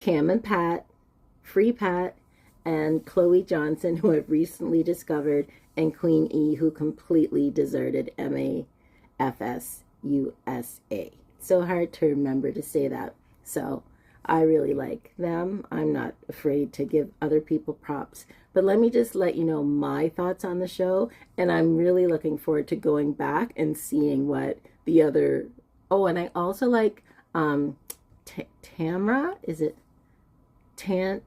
Cam and Pat, Free Pat, and Chloe Johnson, who I've recently discovered, and Queen E, who completely deserted MAFS USA. So hard to remember to say that. So I really like them. I'm not afraid to give other people props. But let me just let you know my thoughts on the show. And I'm really looking forward to going back and seeing what the other. Oh, and I also like Tamra. Is it Tan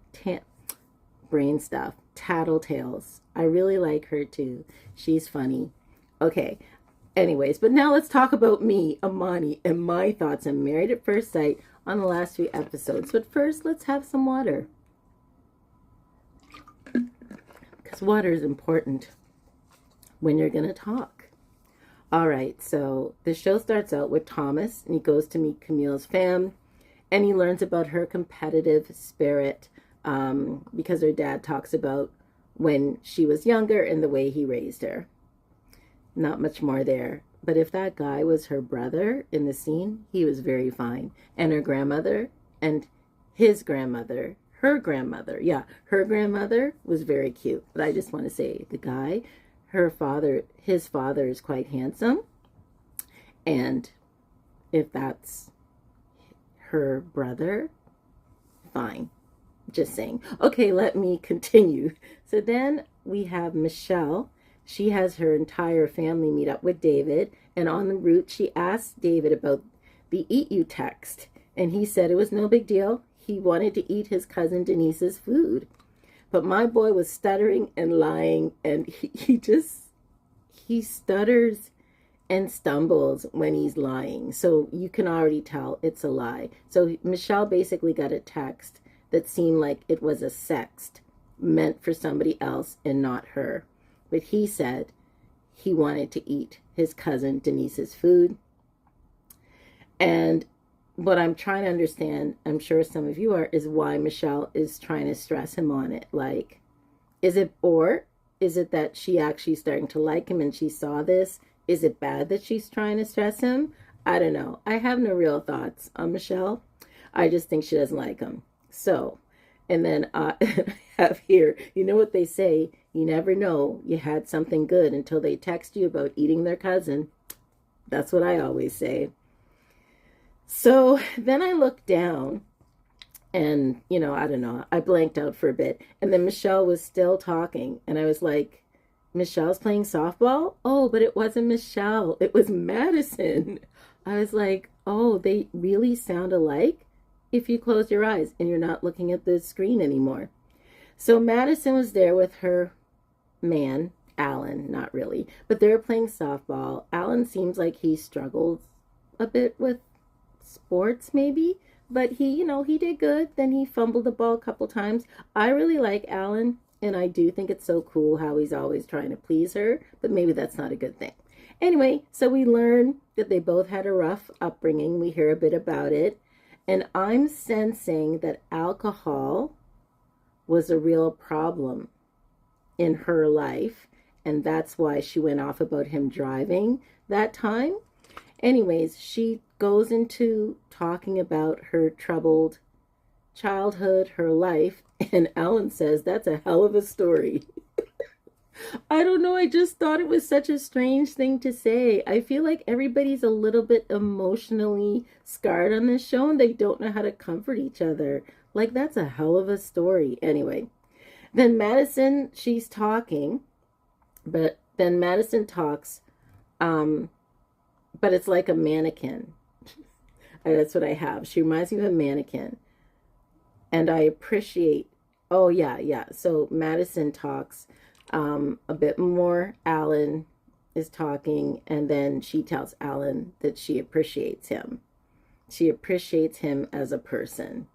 brain stuff? Tattletales. I really like her too. She's funny. Okay. Anyways, but now let's talk about me, Amani, and my thoughts on Married at First Sight on the last few episodes. But first, let's have some water. Because water is important when you're going to talk. All right, so the show starts out with Thomas, and he goes to meet Camille's fam, and he learns about her competitive spirit because her dad talks about when she was younger and the way he raised her. Not much more there. But if that guy was her brother in the scene, he was very fine. And her grandmother and his grandmother, her grandmother, yeah, her grandmother was very cute. But I just want to say the guy, his father is quite handsome. And if that's her brother, fine. Just saying. Okay, let me continue. So then we have Michelle. She has her entire family meet up with David, and on the route, she asked David about the Eat You text, and he said it was no big deal. He wanted to eat his cousin Denise's food. But my boy was stuttering and lying, and he stutters and stumbles when he's lying. So you can already tell it's a lie. So Michelle basically got a text that seemed like it was a sext meant for somebody else and not her. But he said he wanted to eat his cousin Denise's food. And what I'm trying to understand, I'm sure some of you are, is why Michelle is trying to stress him on it. Like, is it that she actually starting to like him and she saw this? Is it bad that she's trying to stress him? I don't know. I have no real thoughts on Michelle. I just think she doesn't like him. So, and then I have here, you know what they say, you never know you had something good until they text you about eating their cousin. That's what I always say. So then I looked down and, I don't know, I blanked out for a bit. And then Michelle was still talking. And I was like, Michelle's playing softball? Oh, but it wasn't Michelle. It was Madison. I was like, oh, they really sound alike if you close your eyes and you're not looking at the screen anymore. So Madison was there with her man, Alan, not really, but they're playing softball. Alan seems like he struggles a bit with sports maybe, but he did good. Then he fumbled the ball a couple times. I really like Alan, and I do think it's so cool how he's always trying to please her, but maybe that's not a good thing. Anyway, so we learn that they both had a rough upbringing. We hear a bit about it, and I'm sensing that alcohol was a real problem in her life, and that's why she went off about him driving that time. Anyways, she goes into talking about her troubled childhood, her life, and Ellen says that's a hell of a story. I don't know, I just thought it was such a strange thing to say. I feel like everybody's a little bit emotionally scarred on this show and they don't know how to comfort each other. Like, that's a hell of a story. Anyway, then Madison, she's talking, but then Madison talks, but it's like a mannequin. That's what I have. She reminds me of a mannequin. And I appreciate, oh yeah. So Madison talks a bit more. Alan is talking, and then she tells Alan that she appreciates him. She appreciates him as a person,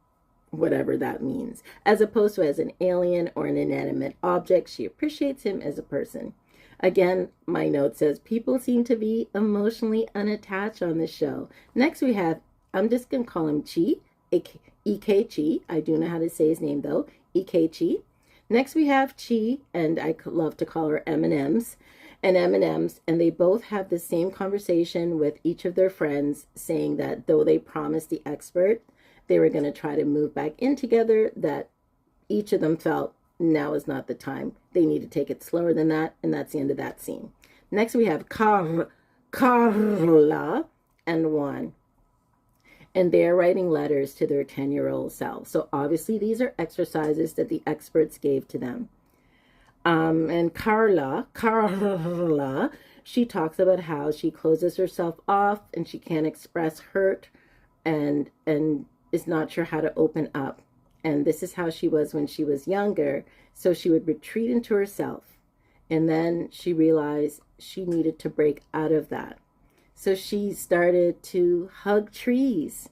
whatever that means, as opposed to as an alien or an inanimate object. She appreciates him as a person. Again, my note says people seem to be emotionally unattached on this show. Next we have, I'm just going to call him Chi, E.K. Chi. I do know how to say his name though, E.K. Chi. Next we have Chi, and I love to call her M&Ms, and they both have the same conversation with each of their friends, saying that though they promised the expert they were going to try to move back in together, that each of them felt now is not the time. They need to take it slower than that, and that's the end of that scene. Next, we have Carla and Juan, and they're writing letters to their 10-year-old selves. So obviously, these are exercises that the experts gave to them. And Carla, she talks about how she closes herself off and she can't express hurt and is not sure how to open up. And this is how she was when she was younger. So she would retreat into herself. And then she realized she needed to break out of that. So she started to hug trees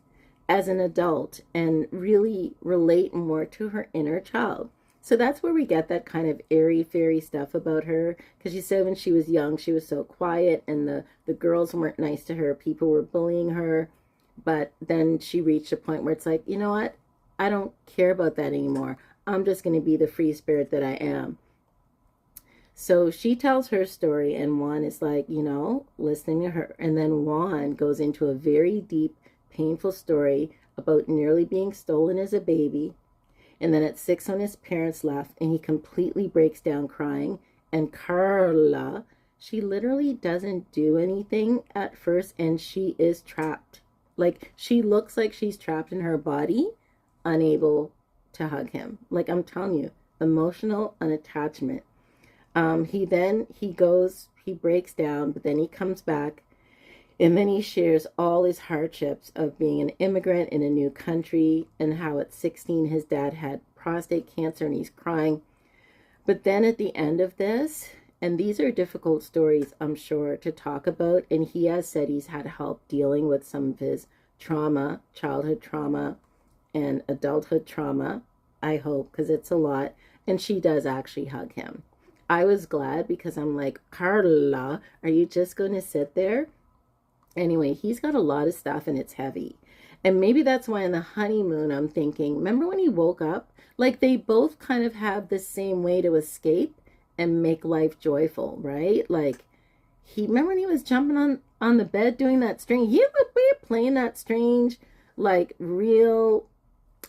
as an adult and really relate more to her inner child. So that's where we get that kind of airy fairy stuff about her. Because she said when she was young, she was so quiet and the girls weren't nice to her. People were bullying her. But then she reached a point where it's like, you know what? I don't care about that anymore. I'm just going to be the free spirit that I am. So she tells her story, and Juan is like, you know, listening to her. And then Juan goes into a very deep, painful story about nearly being stolen as a baby. And then at 6 when his parents left, and he completely breaks down crying. And Carla, she literally doesn't do anything at first, and she is trapped. Like, she looks like she's trapped in her body, unable to hug him. Like, I'm telling you, emotional unattachment. He breaks down, but then he comes back, and then he shares all his hardships of being an immigrant in a new country and how at 16 his dad had prostate cancer and he's crying. But then at the end of this, and these are difficult stories, I'm sure, to talk about, and he has said he's had help dealing with some of his trauma, childhood trauma and adulthood trauma, I hope, because it's a lot. And she does actually hug him. I was glad because I'm like, Carla, are you just going to sit there? Anyway, he's got a lot of stuff and it's heavy. And maybe that's why in the honeymoon I'm thinking, remember when he woke up? Like, they both kind of have the same way to escape and make life joyful, right? Like, remember when he was jumping on the bed doing that string? He would be playing that strange, like, real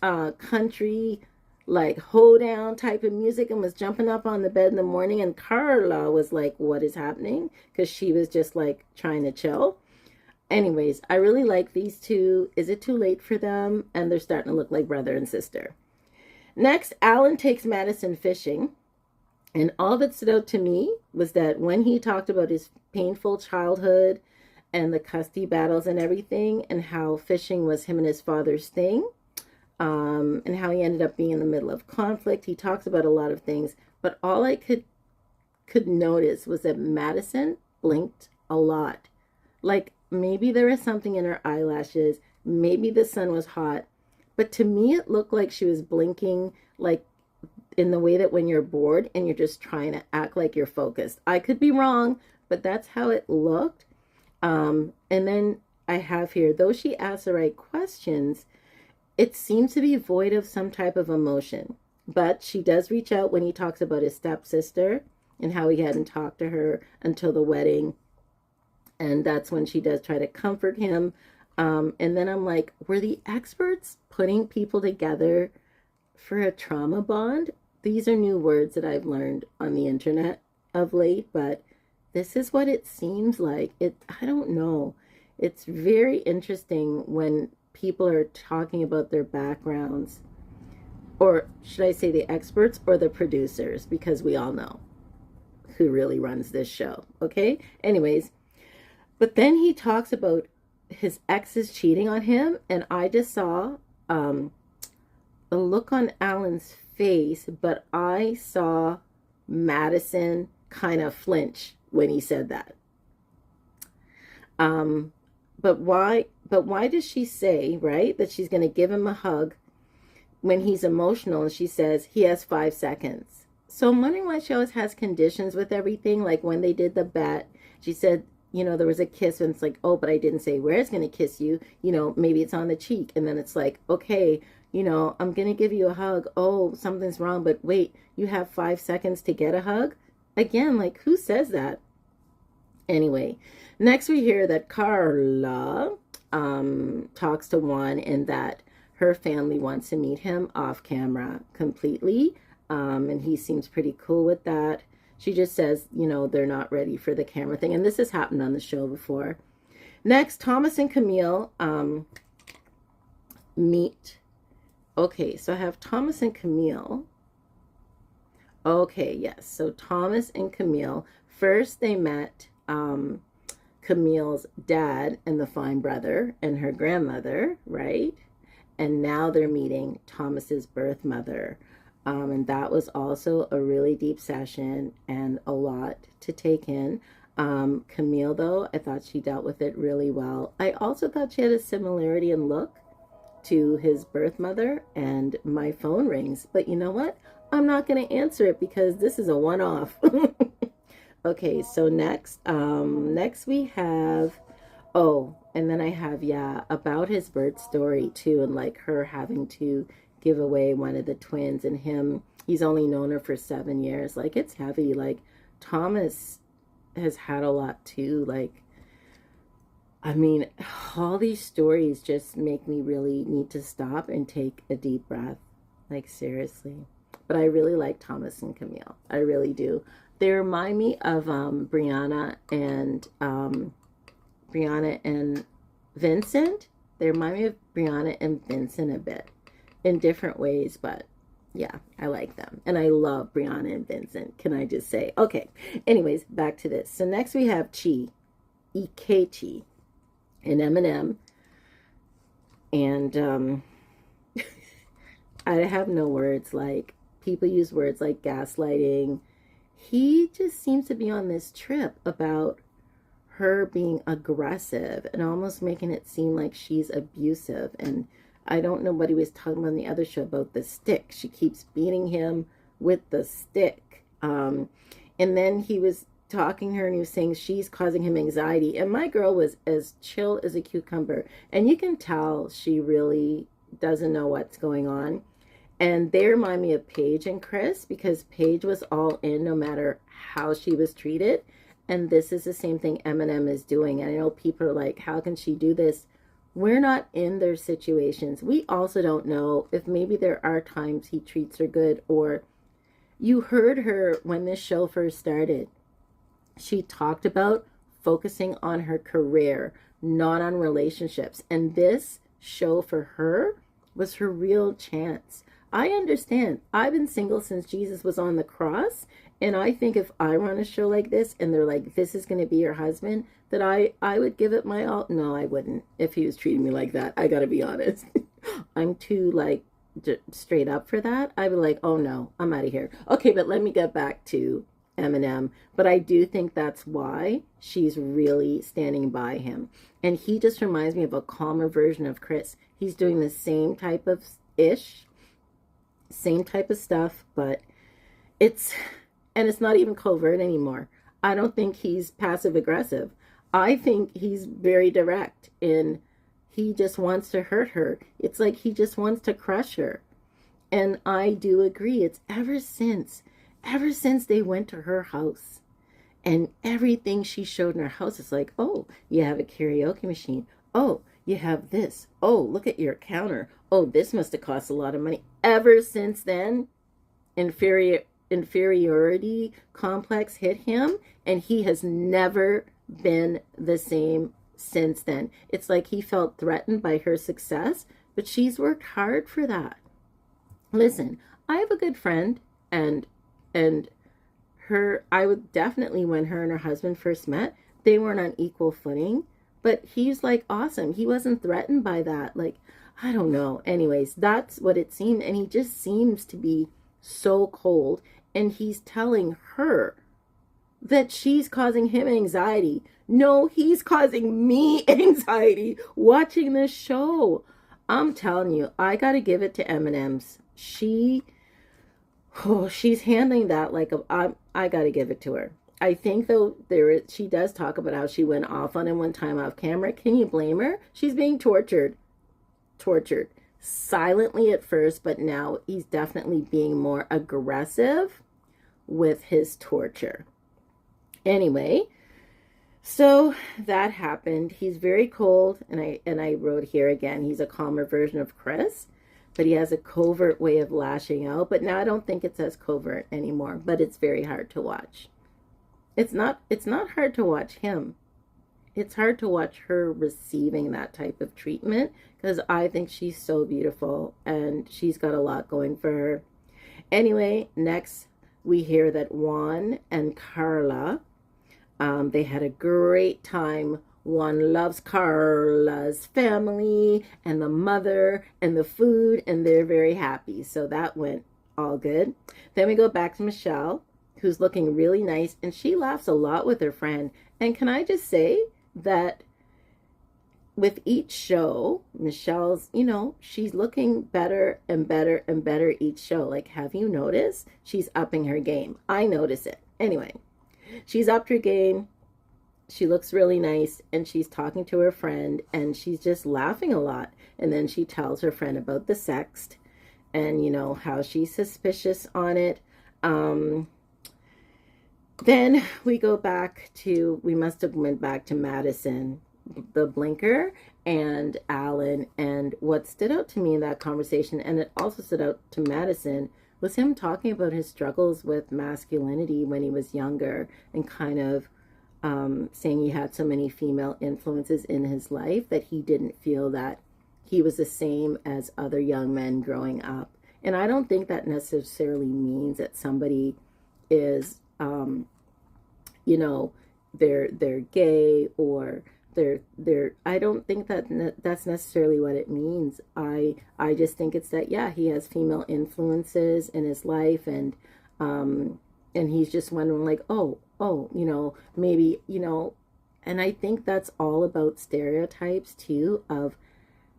country, like, hoedown type of music, and was jumping up on the bed in the morning. And Carla was like, what is happening? Because she was just like trying to chill. Anyways, I really like these two. Is it too late for them? And they're starting to look like brother and sister. Next, Alan takes Madison fishing. And all that stood out to me was that when he talked about his painful childhood and the custody battles and everything, and how fishing was him and his father's thing, and how he ended up being in the middle of conflict. He talks about a lot of things, but all I could notice was that Madison blinked a lot. Like, maybe there was something in her eyelashes, maybe the sun was hot, but to me it looked like she was blinking, like in the way that when you're bored and you're just trying to act like you're focused. I could be wrong, but that's how it looked. And then I have here, though she asked the right questions, it seems to be void of some type of emotion. But she does reach out when he talks about his stepsister and how he hadn't talked to her until the wedding. And that's when she does try to comfort him. And then I'm like, were the experts putting people together for a trauma bond? These are new words that I've learned on the internet of late, but this is what it seems like. I don't know. It's very interesting when people are talking about their backgrounds, or should I say the experts or the producers, because we all know who really runs this show. Okay. Anyways, but then he talks about his exes cheating on him, and I just saw a look on Alan's face, but I saw Madison kind of flinch when he said that. But why does she say, right, that she's going to give him a hug when he's emotional, and she says he has 5 seconds? So I'm wondering why she always has conditions with everything. Like when they did the bet, she said, you know, there was a kiss, and it's like, oh, but I didn't say where it's going to kiss you. You know, maybe it's on the cheek. And then it's like, okay, you know, I'm going to give you a hug. Oh, something's wrong. But wait, you have 5 seconds to get a hug? Again, like, who says that? Anyway, next we hear that Carla talks to Juan, and that her family wants to meet him off camera completely. And he seems pretty cool with that. She just says, you know, they're not ready for the camera thing. And this has happened on the show before. Next, Thomas and Camille meet. Okay, so I have Thomas and Camille. Okay, yes. So Thomas and Camille. First, they met Camille's dad and the fine brother and her grandmother, right? And now they're meeting Thomas's birth mother. And that was also a really deep session and a lot to take in. Camille, though, I thought she dealt with it really well. I also thought she had a similarity in look to his birth mother, and my phone rings. But you know what? I'm not going to answer it because this is a one-off. Okay, so next we have, oh, and then I have, yeah, about his birth story too, and like her having to give away one of the twins, and him, he's only known her for 7 years. Like, it's heavy. Like, Thomas has had a lot too. Like, I mean, all these stories just make me really need to stop and take a deep breath. Like, seriously. But I really like Thomas and Camille. I really do. They remind me of Brianna and Vincent. They remind me of Brianna and Vincent a bit in different ways, but yeah, I like them. And I love Brianna and Vincent, can I just say? Okay, anyways, back to this. So next we have Chi, Ikechi, and Eminem. And I have no words. Like, people use words like gaslighting. He just seems to be on this trip about her being aggressive and almost making it seem like she's abusive. And I don't know what he was talking about on the other show about the stick. She keeps beating him with the stick. And then he was talking to her and he was saying she's causing him anxiety. And my girl was as chill as a cucumber. And you can tell she really doesn't know what's going on. And they remind me of Paige and Chris, because Paige was all in no matter how she was treated. And this is the same thing Eminem is doing. And I know people are like, how can she do this? We're not in their situations. We also don't know if maybe there are times he treats her good. Or you heard her when this show first started. She talked about focusing on her career, not on relationships. And this show for her was her real chance. I understand. I've been single since Jesus was on the cross. And I think if I run a show like this and they're like, this is going to be your husband, that I would give it my all. No, I wouldn't if he was treating me like that. I got to be honest. I'm too like straight up for that. I'd be like, oh no, I'm out of here. Okay, but let me get back to Eminem. But I do think that's why she's really standing by him. And he just reminds me of a calmer version of Chris. He's doing the same type of same type of stuff, but it's not even covert anymore. I don't think he's passive aggressive. I think he's very direct, and he just wants to hurt her. It's like he just wants to crush her. And I do agree. It's ever since they went to her house and everything she showed in her house is like, oh, you have a karaoke machine. Oh, you have this. Oh, look at your counter. Oh, this must have cost a lot of money. Ever since then, inferiority complex hit him, and he has never been the same since then. It's like he felt threatened by her success, but she's worked hard for that. Listen, I have a good friend, and her, I would definitely, when her and her husband first met, they weren't on equal footing. But he's like awesome. He wasn't threatened by that. Like, I don't know. Anyways, that's what it seemed. And he just seems to be so cold. And he's telling her that she's causing him anxiety. No, he's causing me anxiety watching this show. I'm telling you, I got to give it to Eminem's. She's handling that like I got to give it to her. I think, though, she does talk about how she went off on him one time off camera. Can you blame her? She's being tortured. Silently at first, but now he's definitely being more aggressive with his torture. Anyway, So that happened. He's very cold, and I wrote here again, he's a calmer version of Chris, but he has a covert way of lashing out. But now I don't think it's as covert anymore, but it's very hard to watch. It's not hard to watch him. It's hard to watch her receiving that type of treatment because I think she's so beautiful and she's got a lot going for her. Anyway, next we hear that Juan and Carla, they had a great time. Juan loves Carla's family and the mother and the food, and they're very happy. So that went all good. Then we go back to Michelle, who's looking really nice, and she laughs a lot with her friend. And can I just say that with each show, Michelle's, she's looking better and better and better each show. Like, have you noticed? She's upping her game. I notice it. Anyway, she's upped her game. She looks really nice, and she's talking to her friend, and she's just laughing a lot. And then she tells her friend about the sext and, how she's suspicious on it. Then we must have went back to Madison, the blinker, and Alan. And what stood out to me in that conversation, and it also stood out to Madison, was him talking about his struggles with masculinity when he was younger, and kind of saying he had so many female influences in his life that he didn't feel that he was the same as other young men growing up. And I don't think that necessarily means that somebody is they're gay, or they're I don't think that that's necessarily what it means. I just think it's that, yeah, he has female influences in his life, and he's just wondering, like, maybe, and I think that's all about stereotypes too, of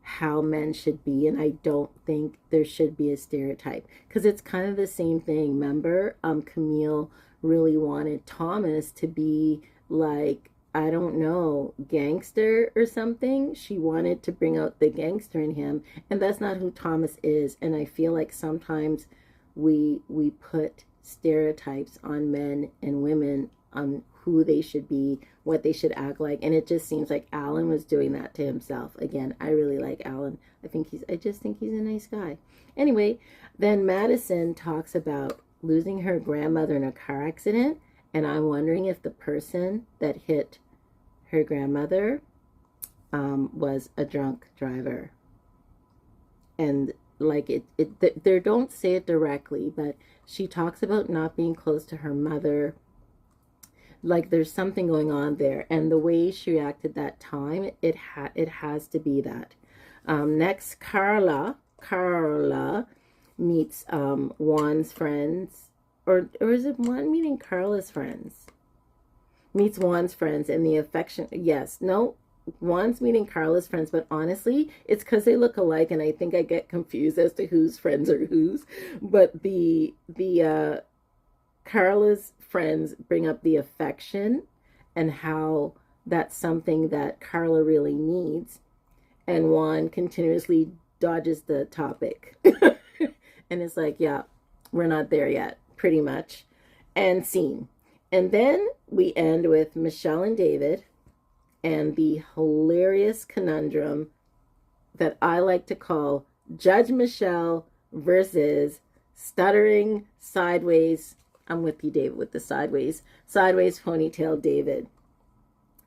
how men should be. And I don't think there should be a stereotype, because it's kind of the same thing. Remember, Camille really wanted Thomas to be like, I don't know, gangster or something. She wanted to bring out the gangster in him, and that's not who Thomas is. And I feel like sometimes we put stereotypes on men and women, on who they should be, what they should act like, and it just seems like Alan was doing that to himself. Again, I really like Alan. I just think he's a nice guy. Anyway, then Madison talks about losing her grandmother in a car accident, and I'm wondering if the person that hit her grandmother was a drunk driver. And like they don't say it directly, but she talks about not being close to her mother. Like, there's something going on there, and the way she reacted that time, it has to be that. Next, Carla meets Juan's friends, or is it Juan meeting Carla's friends? Meets Juan's friends, and the affection. Yes, no, Juan's meeting Carla's friends, but honestly, it's because they look alike, and I think I get confused as to whose friends are whose. But the Carla's friends bring up the affection, and how that's something that Carla really needs, and Juan continuously dodges the topic. And it's like, yeah, we're not there yet, pretty much. And scene. And then we end with Michelle and David, and the hilarious conundrum that I like to call Judge Michelle versus stuttering sideways. I'm with you, David, with the sideways ponytail David.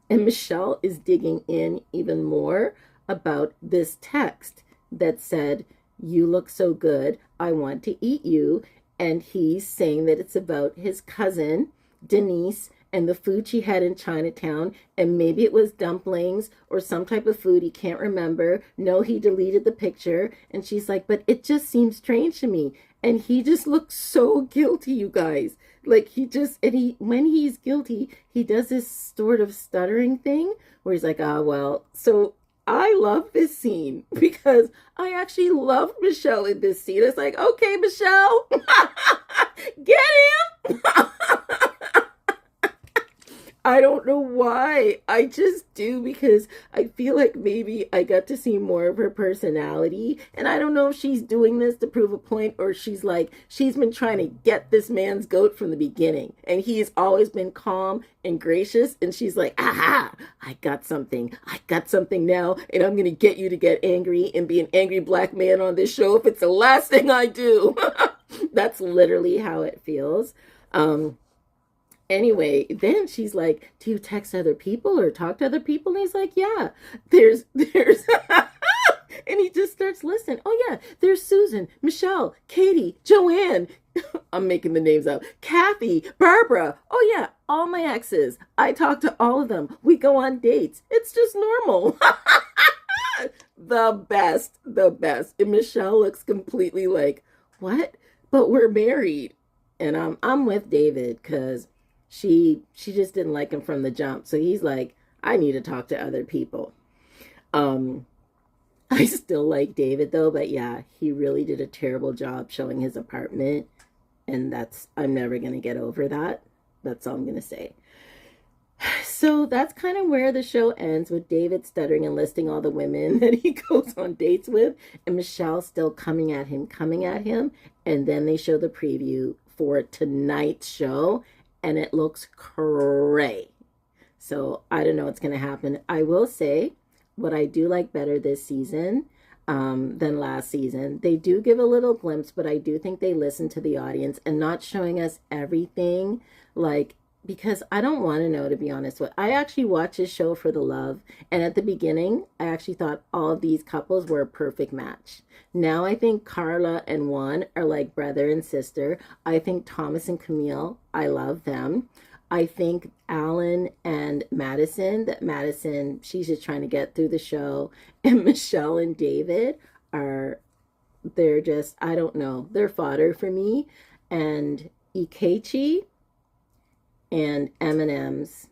And Michelle is digging in even more about this text that said, "You look so good, I want to eat you." And he's saying that it's about his cousin, Denise, and the food she had in Chinatown, and maybe it was dumplings or some type of food he can't remember. No, he deleted the picture. And she's like, but it just seems strange to me. And he just looks so guilty, you guys. Like, when he's guilty, he does this sort of stuttering thing where he's like, well. So I love this scene because I actually loved Michelle in this scene. It's like, okay, Michelle, get him. I don't know why. I just do because I feel like maybe I got to see more of her personality. And I don't know if she's doing this to prove a point or she's like, she's been trying to get this man's goat from the beginning. And he's always been calm and gracious. And she's like, aha, I got something. I got something now. And I'm going to get you to get angry and be an angry black man on this show if it's the last thing I do. That's literally how it feels. Anyway, then she's like, do you text other people or talk to other people? And he's like, yeah, there's, and he just starts listening. Oh yeah, there's Susan, Michelle, Katie, Joanne. I'm making the names up. Kathy, Barbara. Oh yeah, all my exes. I talk to all of them. We go on dates. It's just normal. The best, the best. And Michelle looks completely like, what? But we're married. And I'm with David because she just didn't like him from the jump. So he's like, I need to talk to other people. I still like David though, but yeah, he really did a terrible job showing his apartment. And I'm never going to get over that. That's all I'm going to say. So that's kind of where the show ends, with David stuttering and listing all the women that he goes on dates with, and Michelle still coming at him. And then they show the preview for tonight's show, and it looks cray. So I don't know what's going to happen. I will say what I do like better this season than last season. They do give a little glimpse, but I do think they listen to the audience and not showing us everything, like, because I don't want to know, to be honest with. I actually watched this show for the love, and at the beginning I actually thought all of these couples were a perfect match. Now I think Carla and Juan are like brother and sister. I think Thomas and Camille, I love them. I think Alan and Madison, that Madison, she's just trying to get through the show, and Michelle and David they're just, I don't know, they're fodder for me. And Ikechi and M&M's,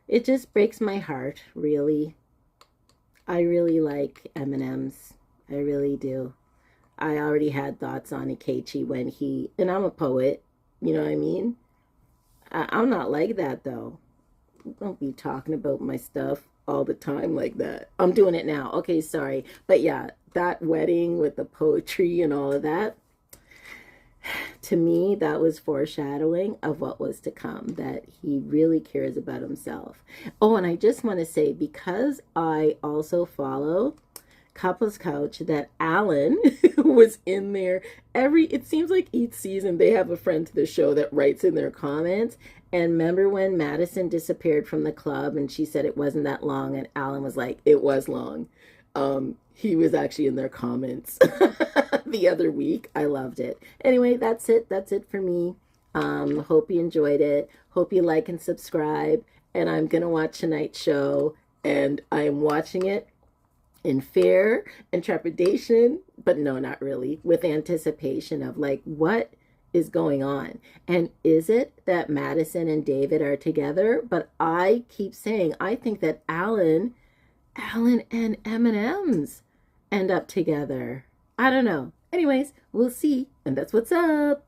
it just breaks my heart, really. I really like M&M's. I really do. I already had thoughts on Ikechi and I'm a poet, you know what I mean? I'm not like that though. Don't be talking about my stuff all the time like that. I'm doing it now. Okay, sorry. But yeah, that wedding with the poetry and all of that, to me, that was foreshadowing of what was to come, that he really cares about himself. Oh, and I just want to say, because I also follow Couples Couch, that Alan was in there it seems like each season they have a friend to the show that writes in their comments. And remember when Madison disappeared from the club and she said it wasn't that long, and Alan was like, it was long. He was actually in their comments the other week. I loved it. Anyway, that's it for me. Hope you enjoyed it. Hope you like and subscribe. And I'm gonna watch tonight's show, and I'm watching it in fear and trepidation, but no, not really, with anticipation of like, what is going on? And is it that Madison and David are together? But I keep saying, I think that Alan and M&M's end up together. I don't know. Anyways, we'll see. And that's what's up.